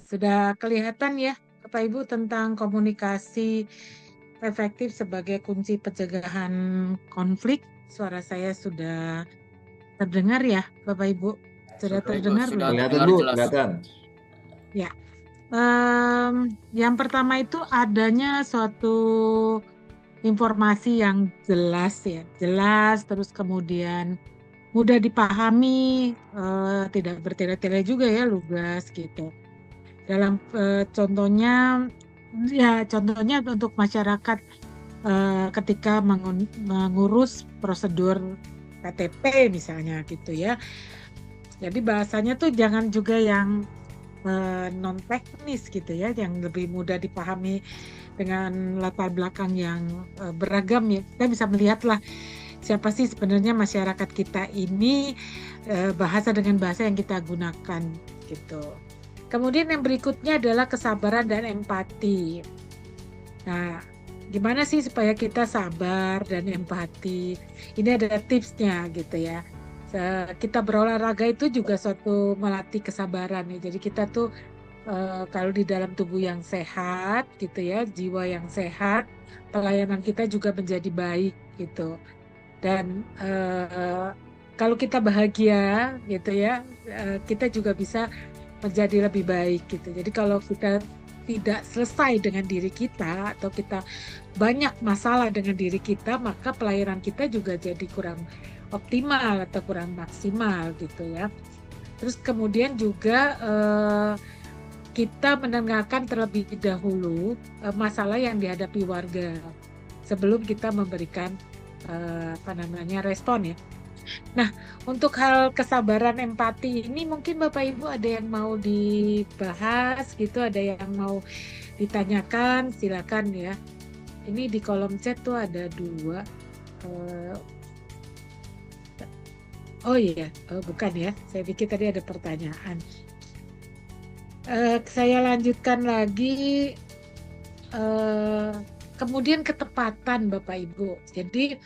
sudah kelihatan ya Bapak Ibu tentang komunikasi efektif sebagai kunci pencegahan konflik. Suara saya sudah terdengar ya Bapak Ibu? Sudah Sudah Ibu, terdengar sudah belum? Kelihatan terdengar Bu, jelas. kelihatan. Ya. Yang pertama itu adanya suatu informasi yang jelas ya, jelas terus kemudian mudah dipahami, tidak bertele-tele juga ya, lugas gitu. Dalam contohnya untuk masyarakat ketika mengurus prosedur KTP misalnya gitu ya. Jadi bahasanya tuh jangan juga yang non teknis gitu ya, yang lebih mudah dipahami dengan latar belakang yang beragam ya. Kita bisa melihatlah siapa sih sebenarnya masyarakat kita ini, bahasa dengan bahasa yang kita gunakan gitu. Kemudian yang berikutnya adalah kesabaran dan empati. Nah, gimana sih supaya kita sabar dan empati? Ini ada tipsnya gitu ya. Kita berolahraga itu juga suatu melatih kesabaran ya. Jadi kita tuh kalau di dalam tubuh yang sehat gitu ya, jiwa yang sehat, pelayanan kita juga menjadi baik gitu. Dan kalau kita bahagia gitu ya, kita juga bisa menjadi lebih baik gitu. Jadi kalau kita tidak selesai dengan diri kita atau kita banyak masalah dengan diri kita, maka pelayanan kita juga jadi kurang optimal atau kurang maksimal gitu ya. Terus kemudian juga kita mendengarkan terlebih dahulu masalah yang dihadapi warga sebelum kita memberikan respon ya. Nah, untuk hal kesabaran empati ini mungkin Bapak Ibu ada yang mau dibahas gitu, ada yang mau ditanyakan, silakan ya. Ini di kolom chat tuh ada 2. Oh iya, bukan ya. Saya pikir tadi ada pertanyaan. Saya lanjutkan lagi. Kemudian ketepatan Bapak Ibu. Jadi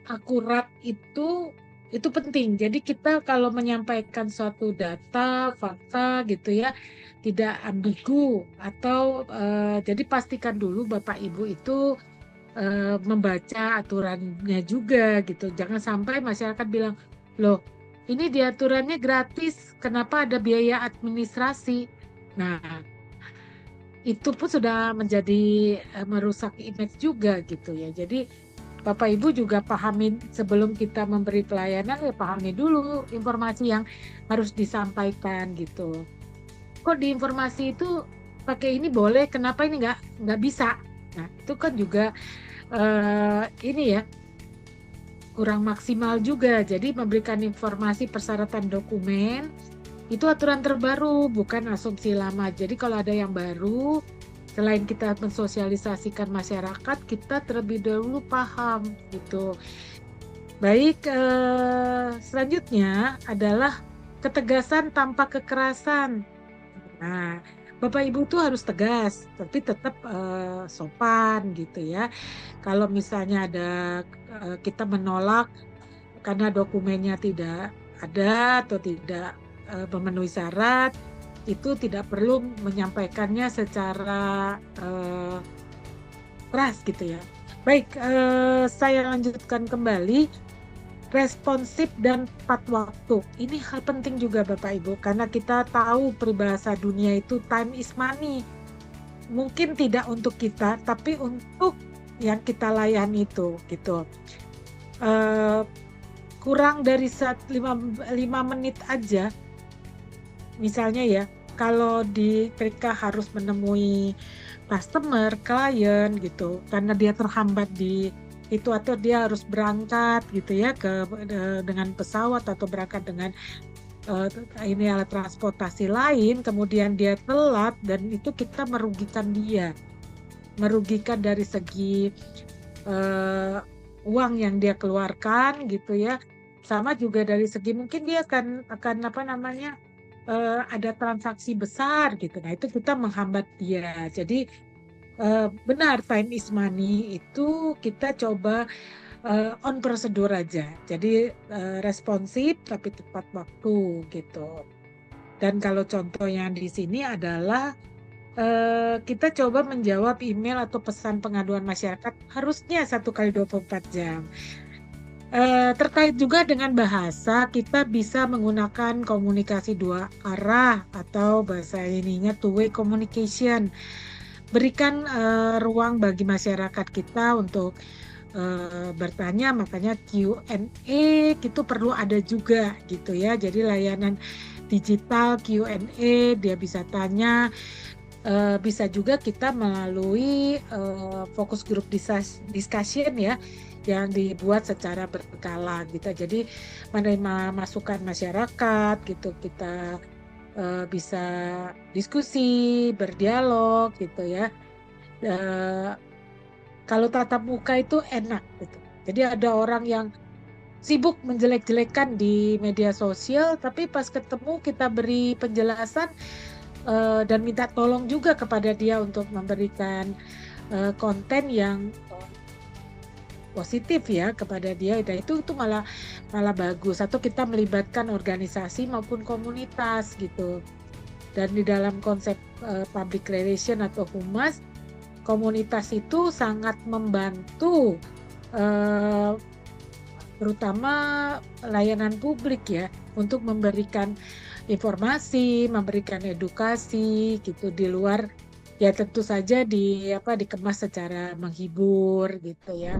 akurat itu penting. Jadi kita kalau menyampaikan suatu data, fakta gitu ya, tidak ambigu atau jadi pastikan dulu Bapak Ibu itu membaca aturannya juga gitu. Jangan sampai masyarakat bilang, loh ini di aturannya gratis, kenapa ada biaya administrasi? Nah, itu pun sudah menjadi merusak image juga gitu ya. Jadi Bapak Ibu juga pahami sebelum kita memberi pelayanan, ya pahami dulu informasi yang harus disampaikan gitu. Kok di informasi itu pakai ini boleh, kenapa ini nggak bisa? Nah itu kan juga ini ya kurang maksimal juga. Jadi memberikan informasi persyaratan dokumen itu aturan terbaru, bukan asumsi lama. Jadi kalau ada yang baru, selain kita mensosialisasikan masyarakat, kita terlebih dahulu paham gitu. Baik, selanjutnya adalah ketegasan tanpa kekerasan. Nah, Bapak Ibu tuh harus tegas, tapi tetap sopan gitu ya. Kalau misalnya ada kita menolak karena dokumennya tidak ada atau tidak memenuhi syarat, itu tidak perlu menyampaikannya secara keras gitu ya. Baik, saya lanjutkan kembali. Responsif dan tepat waktu. Ini hal penting juga Bapak Ibu, karena kita tahu peribahasa dunia itu time is money. Mungkin tidak untuk kita, tapi untuk yang kita layani itu gitu. Kurang dari 5 menit aja, misalnya ya, kalau ketika harus menemui customer, klien gitu, karena dia terhambat di itu atau dia harus berangkat gitu ya dengan pesawat atau berangkat dengan ini alat transportasi lain, kemudian dia telat dan itu kita merugikan dia, merugikan dari segi uang yang dia keluarkan gitu ya, sama juga dari segi mungkin dia akan ada transaksi besar gitu. Nah itu kita menghambat dia. Jadi benar time is money itu kita coba on prosedur aja. Jadi responsif tapi tepat waktu gitu. Dan kalau contoh yang di sini adalah, kita coba menjawab email atau pesan pengaduan masyarakat harusnya 1 kali 24 jam. Terkait juga dengan bahasa, kita bisa menggunakan komunikasi 2 arah atau bahasa ininya two way communication. Berikan, ruang bagi masyarakat kita untuk, bertanya, makanya Q&A itu perlu ada juga gitu ya. Jadi layanan digital Q&A, dia bisa tanya, bisa juga kita melalui, fokus group discussion ya, yang dibuat secara berkala gitu. Jadi menerima masukan masyarakat gitu, kita, bisa diskusi, berdialog gitu ya. Eee, Kalau tatap muka itu enak gitu. Jadi ada orang yang sibuk menjelek-jelekan di media sosial, tapi pas ketemu kita beri penjelasan, dan minta tolong juga kepada dia untuk memberikan, konten yang, positif ya kepada dia, dan itu malah malah bagus. Atau kita melibatkan organisasi maupun komunitas gitu. Dan di dalam konsep, public relation atau humas, komunitas itu sangat membantu, eee, terutama layanan publik ya, untuk memberikan informasi, memberikan edukasi gitu di luar ya tentu saja dikemas secara menghibur gitu ya.